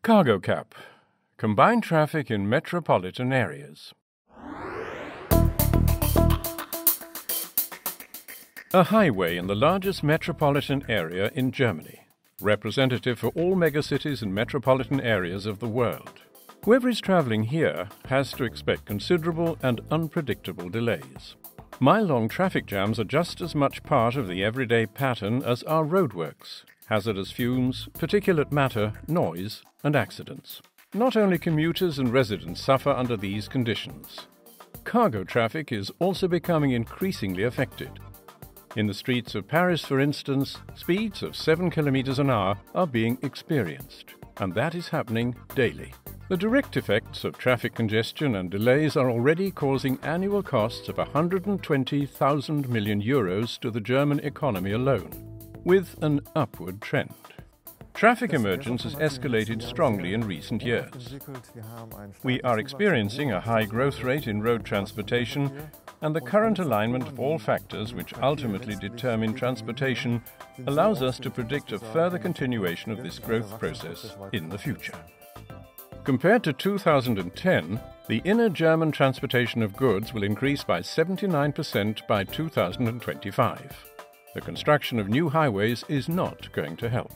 Cargo cap. Combined traffic in metropolitan areas. A highway in the largest metropolitan area in Germany, representative for all megacities and metropolitan areas of the world. Whoever is travelling here has to expect considerable and unpredictable delays. Mile-long traffic jams are just as much part of the everyday pattern as are roadworks, hazardous fumes, particulate matter, noise, and accidents. Not only commuters and residents suffer under these conditions. Cargo traffic is also becoming increasingly affected. In the streets of Paris, for instance, speeds of 7 kilometers an hour are being experienced, and that is happening daily. The direct effects of traffic congestion and delays are already causing annual costs of 120,000 million euros to the German economy alone, with an upward trend. Traffic emergence has escalated strongly in recent years. We are experiencing a high growth rate in road transportation, and the current alignment of all factors which ultimately determine transportation allows us to predict a further continuation of this growth process in the future. Compared to 2010, the inner German transportation of goods will increase by 79% by 2025. The construction of new highways is not going to help.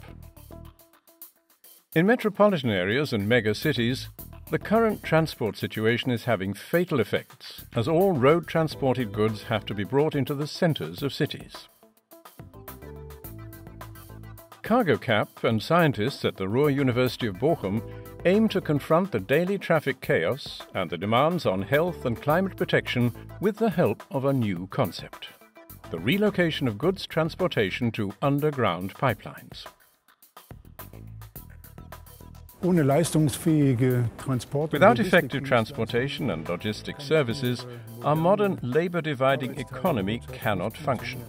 In metropolitan areas and mega-cities, the current transport situation is having fatal effects, as all road-transported goods have to be brought into the centres of cities. Cargo cap and scientists at the Ruhr University of Bochum aim to confront the daily traffic chaos and the demands on health and climate protection with the help of a new concept: the relocation of goods transportation to underground pipelines. Without effective transportation and logistics services, our modern labour-dividing economy cannot function.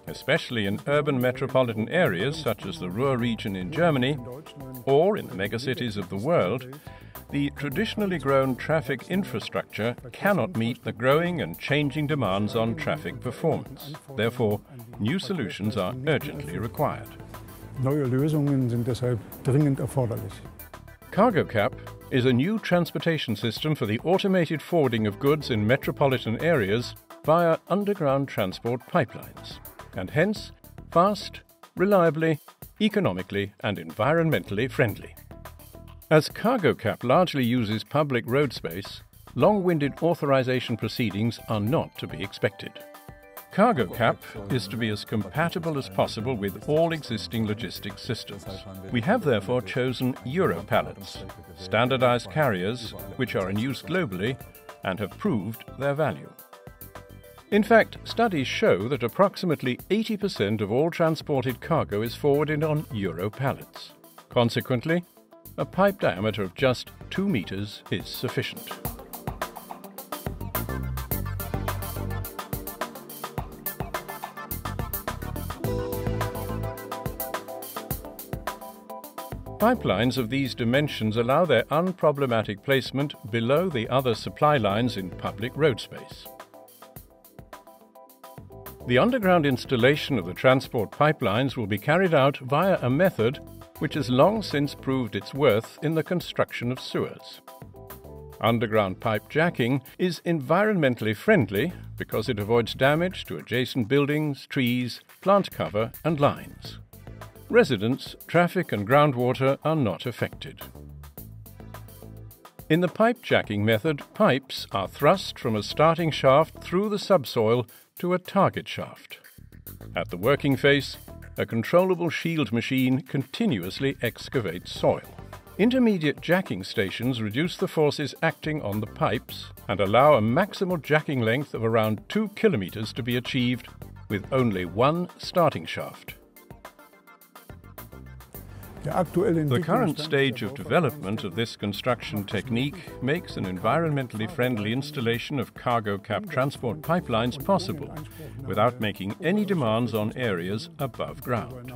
Especially in urban metropolitan areas such as the Ruhr region in Germany, or in the megacities of the world, the traditionally grown traffic infrastructure cannot meet the growing and changing demands on traffic performance. Therefore, new solutions are urgently required. Neue Lösungen sind deshalb dringend erforderlich. Cargo cap is a new transportation system for the automated forwarding of goods in metropolitan areas via underground transport pipelines, and hence fast, reliably, economically and environmentally friendly. As cargo cap largely uses public road space, long-winded authorization proceedings are not to be expected. Cargo cap is to be as compatible as possible with all existing logistics systems. We have therefore chosen Euro pallets, standardized carriers which are in use globally and have proved their value. In fact, studies show that approximately 80% of all transported cargo is forwarded on Euro pallets. Consequently, a pipe diameter of just 2 meters is sufficient. Pipelines of these dimensions allow their unproblematic placement below the other supply lines in public road space. The underground installation of the transport pipelines will be carried out via a method which has long since proved its worth in the construction of sewers. Underground pipe jacking is environmentally friendly because it avoids damage to adjacent buildings, trees, plant cover and lines. Residents, traffic and groundwater are not affected. In the pipe jacking method, pipes are thrust from a starting shaft through the subsoil to a target shaft. At the working face, a controllable shield machine continuously excavates soil. Intermediate jacking stations reduce the forces acting on the pipes and allow a maximal jacking length of around 2 kilometers to be achieved with only one starting shaft. The current stage of development of this construction technique makes an environmentally friendly installation of cargo cap transport pipelines possible without making any demands on areas above ground.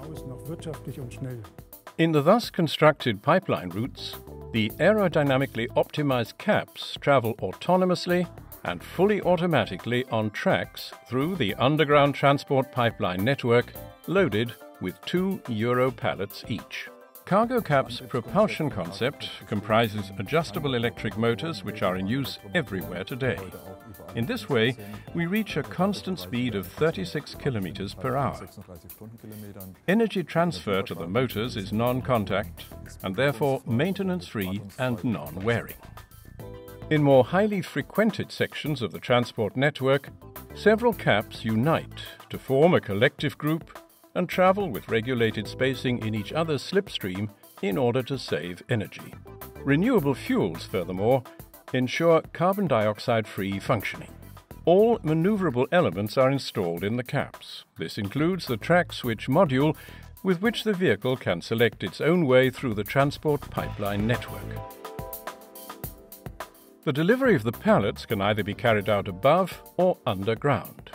In the thus constructed pipeline routes, the aerodynamically optimized caps travel autonomously and fully automatically on tracks through the underground transport pipeline network, loaded with 2 Euro pallets each. Cargo Cap's propulsion concept comprises adjustable electric motors which are in use everywhere today. In this way, we reach a constant speed of 36 kilometers per hour. Energy transfer to the motors is non-contact and therefore maintenance-free and non-wearing. In more highly frequented sections of the transport network, several caps unite to form a collective group and travel with regulated spacing in each other's slipstream in order to save energy. Renewable fuels, furthermore, ensure carbon dioxide-free functioning. All maneuverable elements are installed in the caps. This includes the track switch module with which the vehicle can select its own way through the transport pipeline network. The delivery of the pallets can either be carried out above or underground.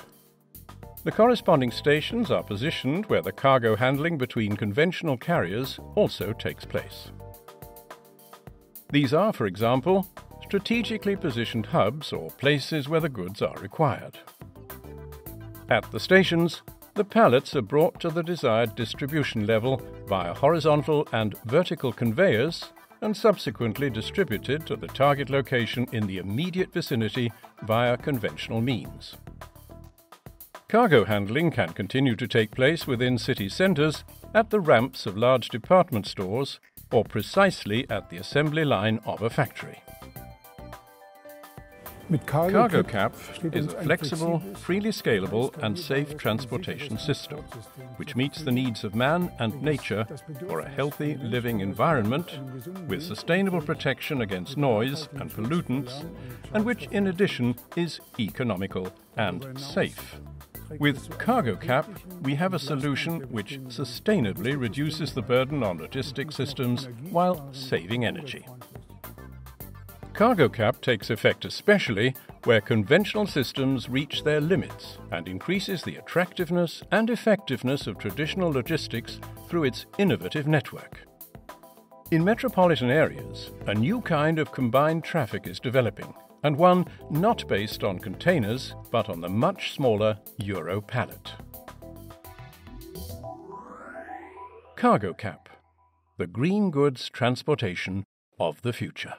The corresponding stations are positioned where the cargo handling between conventional carriers also takes place. These are, for example, strategically positioned hubs or places where the goods are required. At the stations, the pallets are brought to the desired distribution level via horizontal and vertical conveyors and subsequently distributed to the target location in the immediate vicinity via conventional means. Cargo handling can continue to take place within city centres, at the ramps of large department stores, or precisely at the assembly line of a factory. Cargo Cap is a flexible, freely scalable and safe transportation system, which meets the needs of man and nature for a healthy living environment with sustainable protection against noise and pollutants, and which in addition is economical and safe. With Cargo Cap, we have a solution which sustainably reduces the burden on logistics systems while saving energy. Cargo Cap takes effect especially where conventional systems reach their limits and increases the attractiveness and effectiveness of traditional logistics through its innovative network. In metropolitan areas, a new kind of combined traffic is developing, and one not based on containers but on the much smaller Euro pallet. Cargo Cap, the green goods transportation of the future.